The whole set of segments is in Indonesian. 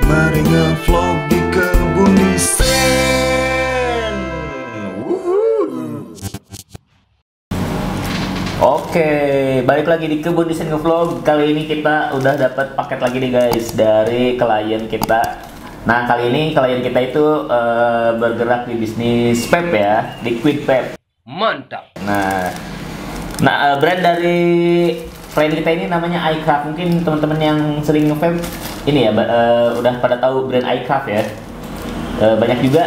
Mari ngevlog di kebun desain. Oke, balik lagi di Kebun Desain Ngevlog. Kali ini kita udah dapat paket lagi nih guys dari klien kita. Nah, kali ini klien kita itu bergerak di bisnis vape ya, liquid vape. Mantap. Nah, brand dari klien kita ini namanya iCraft. Mungkin teman-teman yang sering nge-vape ini ya, udah pada tahu brand iCraft ya. Banyak juga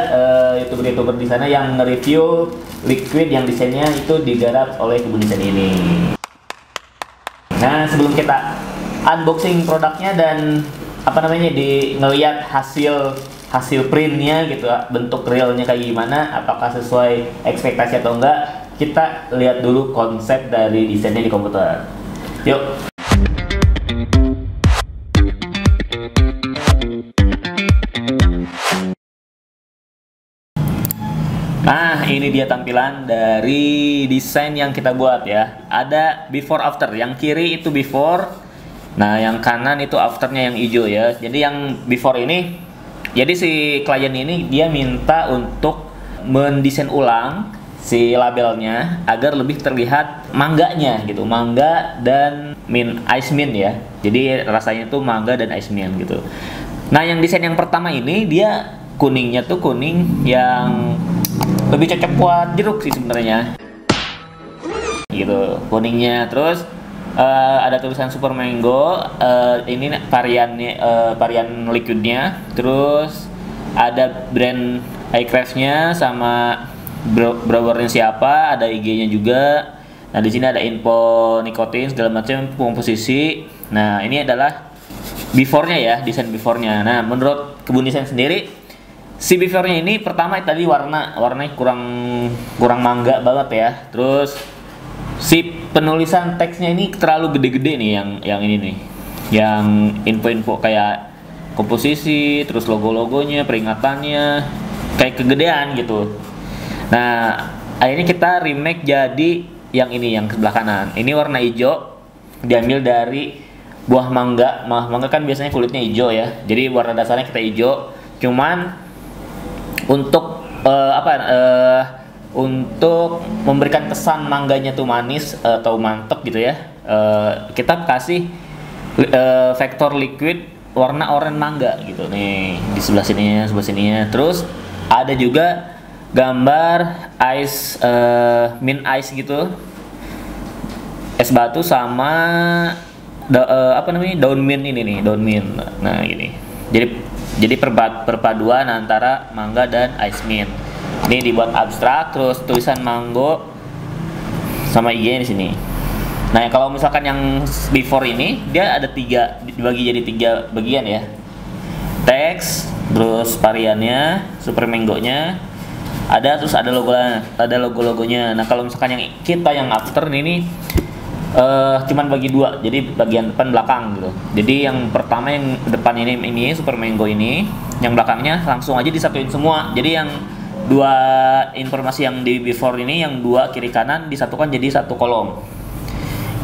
youtuber-youtuber di sana yang nge-review liquid yang desainnya itu digarap oleh Kebun Desain ini. Nah, sebelum kita unboxing produknya dan ngelihat hasil printnya gitu, bentuk realnya kayak gimana, apakah sesuai ekspektasi atau enggak, kita lihat dulu konsep dari desainnya di komputer. Yuk. Nah, ini dia tampilan dari desain yang kita buat ya. Ada before after. Yang kiri itu before. Nah, yang kanan itu afternya yang hijau ya. Jadi yang before ini, jadi si klien ini dia minta untuk mendesain ulang si labelnya agar lebih terlihat mangganya gitu. Mangga dan ice mint ya. Jadi rasanya tuh mangga dan ice mint gitu. Nah, yang desain yang pertama ini dia kuningnya tuh kuning yang lebih cocok buat jeruk sih sebenarnya, gitu kuningnya. Terus ada tulisan Super Mango, ini variannya, varian liquidnya. Terus ada brand iCraft-nya sama brewernya siapa, ada IG-nya juga. Nah, di sini ada info nikotin segala macam, komposisi. Nah, ini adalah before-nya ya, desain before-nya. Nah, menurut Kebun Desain sendiri, si before-nya ini pertama tadi warnanya kurang mangga banget ya. Terus si penulisan teksnya ini terlalu gede-gede nih, yang ini nih. Yang info-info kayak komposisi, terus logo-logonya, peringatannya kayak kegedean gitu. Nah, akhirnya kita remake jadi yang ini, yang sebelah kanan. Ini warna hijau, diambil dari buah mangga. Mangga kan biasanya kulitnya hijau ya. Jadi warna dasarnya kita hijau. Cuman untuk untuk memberikan kesan mangganya tuh manis atau mantep gitu ya, kita kasih vektor liquid warna oranye mangga gitu nih di sebelah sininya. Terus ada juga gambar ice, mint ice gitu, es batu sama daun mint ini nih, daun mint. Nah, gini. Jadi perpaduan antara mangga dan ice mint. Ini dibuat abstrak, terus tulisan mango sama IG-nya di sini. Nah, kalau misalkan yang before ini dia ada dibagi jadi 3 bagian ya. Teks, terus variannya, Super Mango-nya, terus ada logo-logonya. Nah, kalau misalkan yang after ini cuman bagi 2, jadi bagian depan belakang gitu. Jadi yang pertama yang depan ini Super Mango ini, yang belakangnya langsung aja disatuin semua. Jadi yang 2 informasi yang di before ini, yang 2 kiri kanan disatukan jadi 1 kolom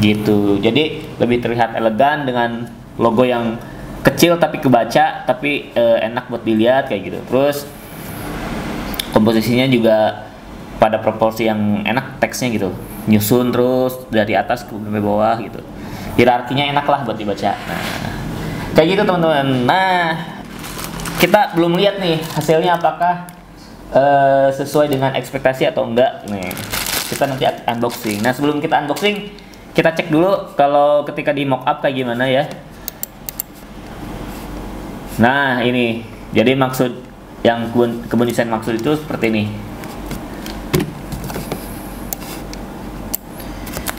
gitu. Jadi lebih terlihat elegan dengan logo yang kecil tapi kebaca, tapi enak buat dilihat kayak gitu. Terus komposisinya juga pada proporsi yang enak, teksnya gitu nyusun terus dari atas ke bawah gitu, hierarkinya enak lah buat dibaca. Nah, kayak gitu teman-teman. Nah, kita belum lihat nih hasilnya apakah sesuai dengan ekspektasi atau enggak. Nih, kita nanti unboxing. Nah, sebelum kita unboxing, kita cek dulu kalau ketika di mockup kayak gimana ya. Nah, ini jadi maksud yang Kebun Desain maksud itu seperti ini.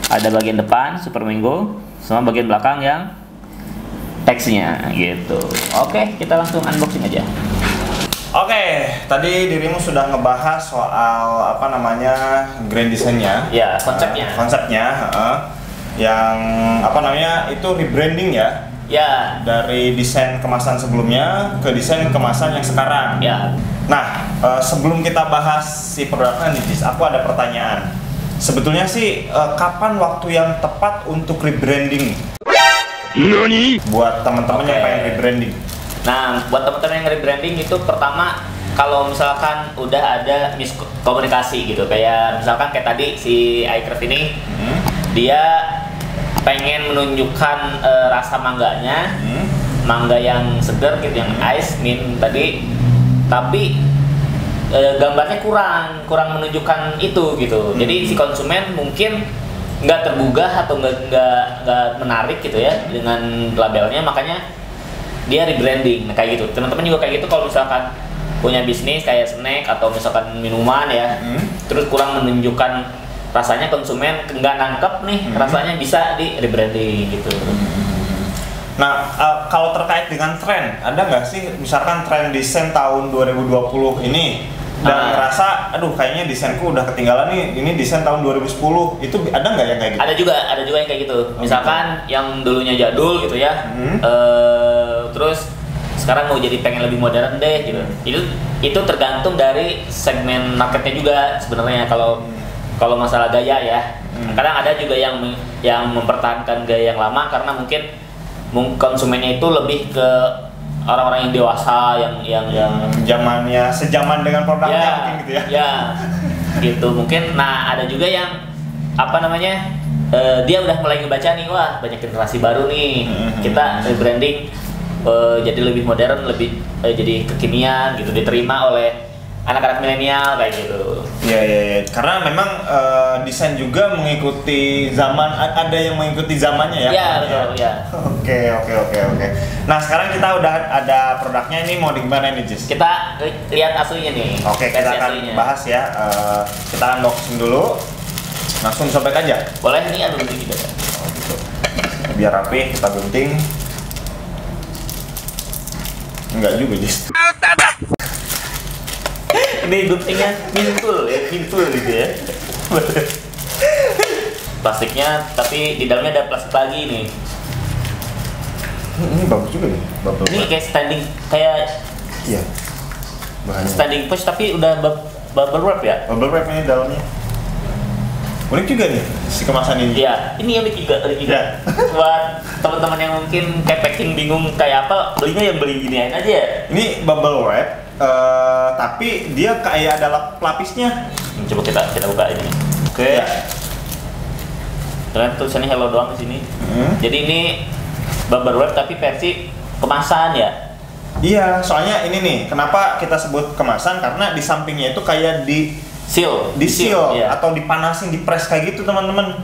Ada bagian depan Super Mango sama bagian belakang yang teksnya gitu. Oke, kita langsung unboxing aja. Oke, tadi dirimu sudah ngebahas soal grand desainnya. Ya, konsepnya. Yang itu rebranding ya. Ya. Dari desain kemasan sebelumnya ke desain kemasan yang sekarang. Ya. Nah, sebelum kita bahas si produknya nih, aku ada pertanyaan. Sebetulnya sih kapan waktu yang tepat untuk rebranding? Nani? Buat teman-teman yang pengen rebranding. Nah, buat teman-teman yang rebranding itu pertama kalau misalkan udah ada miskomunikasi gitu, kayak misalkan kayak tadi si iCraft ini dia pengen menunjukkan rasa mangganya, mangga yang segar gitu, yang ice mint tadi, tapi gambarnya kurang menunjukkan itu gitu. Jadi si konsumen mungkin nggak tergugah atau nggak menarik gitu ya dengan labelnya, makanya dia rebranding. Nah, kayak gitu. Teman-teman juga kayak gitu kalau misalkan punya bisnis kayak snack atau misalkan minuman ya, terus kurang menunjukkan rasanya, konsumen nggak nangkep nih rasanya, bisa di rebranding gitu. Nah, kalau terkait dengan tren, ada nggak sih misalkan tren desain tahun 2020 ini dan ngerasa, aduh kayaknya desainku udah ketinggalan nih, ini desain tahun 2010, itu ada nggak yang kayak gitu? Ada juga yang kayak gitu. Misalkan yang dulunya jadul gitu ya, terus sekarang mau jadi pengen lebih modern deh gitu. Itu tergantung dari segmen marketnya juga sebenarnya. Kalau masalah gaya ya, kadang ada juga yang mempertahankan gaya yang lama karena mungkin konsumennya itu lebih ke orang-orang yang dewasa yang zamannya sejaman dengan produknya mungkin gitu ya. Ya, gitu mungkin. Nah, ada juga yang apa namanya, dia udah mulai ngebaca nih, wah banyak generasi baru nih, kita rebranding jadi lebih modern, lebih jadi kekinian gitu, diterima oleh anak-anak milenial kayak gitu. Iya. Karena memang desain juga mengikuti zaman, ada yang mengikuti zamannya ya. Iya, betul ya. Oke. Nah, sekarang kita udah ada produknya, ini mau di gimana nih, Jis? Kita lihat aslinya nih. Oke, kita akan bahas ya. Kita unboxing dulu. Langsung sobek aja. Boleh nih, aduh gitu. Oh, gitu. Biar rapi, kita gunting. Enggak juga, Jis. Ini guntingnya mintul gitu ya. Plastiknya, tapi di dalamnya ada plastik lagi nih. Ini bagus juga nih, bubble Ini wrap. kayak standing, kayak Iya. Bahannya. standing push tapi udah bubble wrap ya. Bubble wrap ini dalamnya. Unik juga nih si kemasan ini. Iya, ini unik juga. Ya. Buat teman-teman yang mungkin kayak packing bingung kayak apa, belinya yang beli giniin aja ya. Ini bubble wrap, tapi dia kayak ada pelapisnya. Coba kita buka ini. Oke. Ya. Ternyata tulisannya hello doang di sini. Jadi ini bubble wrap tapi versi kemasan ya. Iya, soalnya ini nih, kenapa kita sebut kemasan, karena di sampingnya itu kayak di seal ya. atau dipanasin, dipres kayak gitu teman-teman.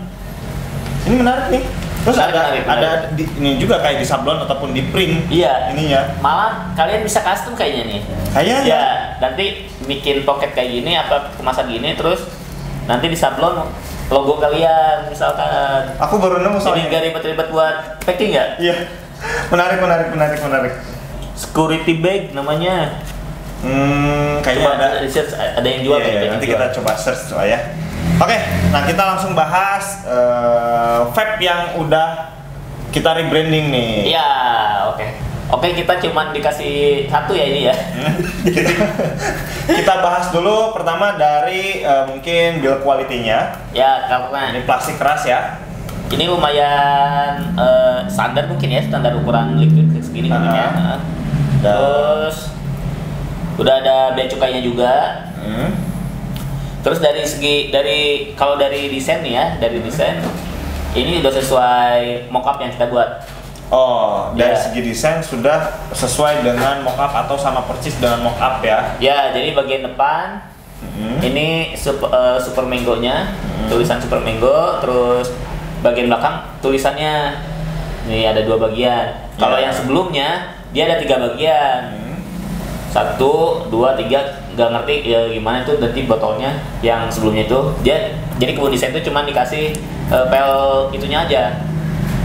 Ini menarik nih. Terus Menarik. ini juga kayak di sablon ataupun di print. Iya. Ininya. Malah kalian bisa custom kayaknya nih. Kayaknya. Ya, nanti bikin pocket kayak gini apa kemasan gini, terus nanti di sablon logo kalian misalkan. Aku baru nemu Jadi soalnya. nggak ribet-ribet buat packing ya? Iya. Menarik. Security bag namanya. Kayaknya Coba ada yang jual Iya, kayaknya. nanti kita coba search coba ya. Oke, nah kita langsung bahas vape yang udah kita rebranding nih. Iya, oke, kita cuman dikasih satu ya ini ya. Kita bahas dulu pertama dari mungkin build quality-nya. Ya, karena Ini plastik keras ya. ini lumayan standar mungkin ya, standar ukuran liquid segini mungkin ya. Terus udah ada bea cukainya juga. Terus kalau dari desain nih ya, ini udah sesuai mockup yang kita buat. Oh, dari Ya. segi desain sudah sesuai dengan mockup atau sama persis dengan mockup ya. Ya, jadi bagian depan ini super mango-nya, tulisan super mango, terus bagian belakang tulisannya ini ada 2 bagian. Kalau yang sebelumnya dia ada 3 bagian. 1, 2, 3, nggak ngerti ya gimana itu nanti botolnya yang sebelumnya itu dia, jadi kebun desain itu cuma dikasih pel itunya aja,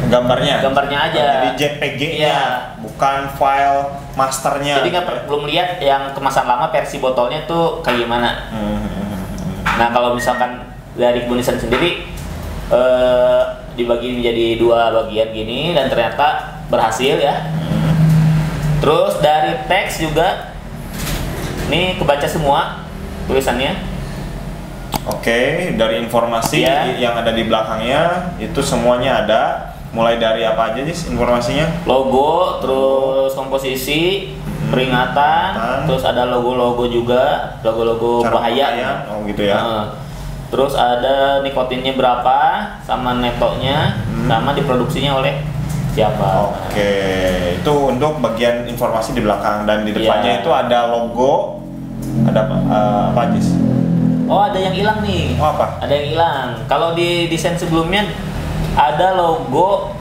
Gambarnya aja. Jadi JPG-nya, Iya. bukan file masternya. Jadi belum lihat yang kemasan lama versi botolnya tuh kayak gimana. Nah, kalau misalkan dari kebun desain sendiri dibagi menjadi 2 bagian gini dan ternyata berhasil ya. Terus dari teks juga ini kebaca semua tulisannya. Oke, dari informasi Ya. yang ada di belakangnya itu semuanya ada, Mulai dari apa aja sih informasinya? Logo, terus komposisi, peringatan, terus ada logo-logo juga, logo-logo Cara bahaya. pemakaian, oh gitu ya. Terus ada nikotinnya berapa, sama netonya, sama diproduksinya oleh siapa. Oke, itu untuk bagian informasi di belakang, dan di depannya itu ada logo, ada apa aja sih? Oh, ada yang hilang nih. Oh, apa? Ada yang hilang. Kalau di desain sebelumnya ada logo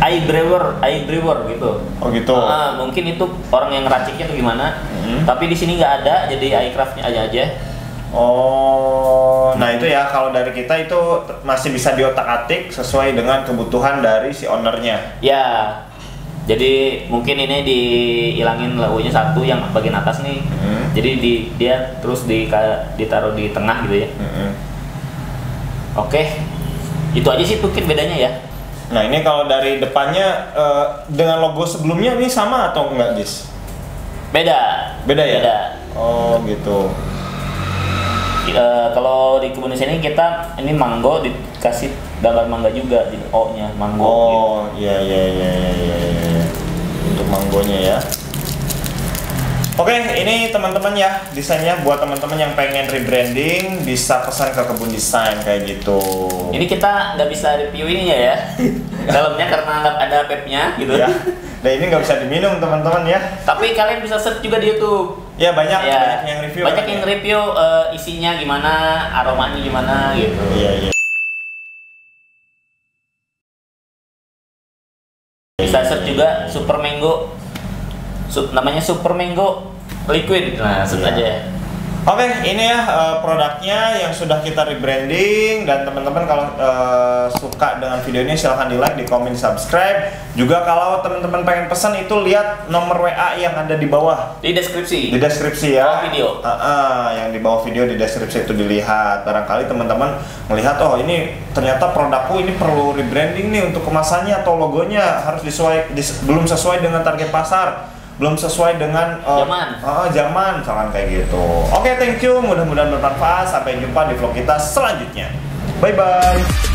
iBrewer gitu. Oh gitu. Mungkin itu orang yang ngeraciknya atau gimana. Tapi di sini nggak ada, jadi iCraft-nya aja. Oh, nah itu ya, kalau dari kita itu masih bisa diotak-atik sesuai dengan kebutuhan dari si ownernya. Ya, jadi mungkin ini dihilangin logonya satu yang bagian atas nih. Jadi dia terus ditaruh di tengah gitu ya. Oke, itu aja sih mungkin bedanya ya. Nah ini kalau dari depannya dengan logo sebelumnya ini sama atau enggak, Gis? Beda. Beda ya? Beda. Oh gitu. Kalau di kebun ini kita ini mango dikasih gambar mangga juga di O-nya mango. Oh iya iya. Untuk manggonya ya. Oke, ini teman-teman ya, desainnya buat teman-teman yang pengen rebranding bisa pesan ke Kebun Desain kayak gitu. Ini kita nggak bisa review ininya ya, dalamnya karena nggak ada pepnya gitu. Ya. Dan ini nggak bisa diminum teman-teman ya. Tapi kalian bisa search juga di YouTube. Ya banyak Ya, yang review. Banyak yang review isinya gimana, aromanya gimana gitu. Iya. Bisa search juga Super Mango. Namanya Super Mango Liquid. Nah, search aja. Oke, ini ya produknya yang sudah kita rebranding, dan teman-teman kalau suka dengan video ini silahkan di like, di komen, di subscribe. Juga kalau teman-teman pengen pesan itu lihat nomor WA yang ada di bawah. Di deskripsi. Di deskripsi ya. Bawah video. Yang di bawah video di deskripsi itu dilihat. Barangkali teman-teman melihat, oh ini ternyata produkku ini perlu rebranding nih untuk kemasannya atau logonya harus belum sesuai dengan target pasar, belum sesuai dengan zaman, misalkan kayak gitu. Oke, thank you, mudah-mudahan bermanfaat. Sampai jumpa di vlog kita selanjutnya. Bye bye.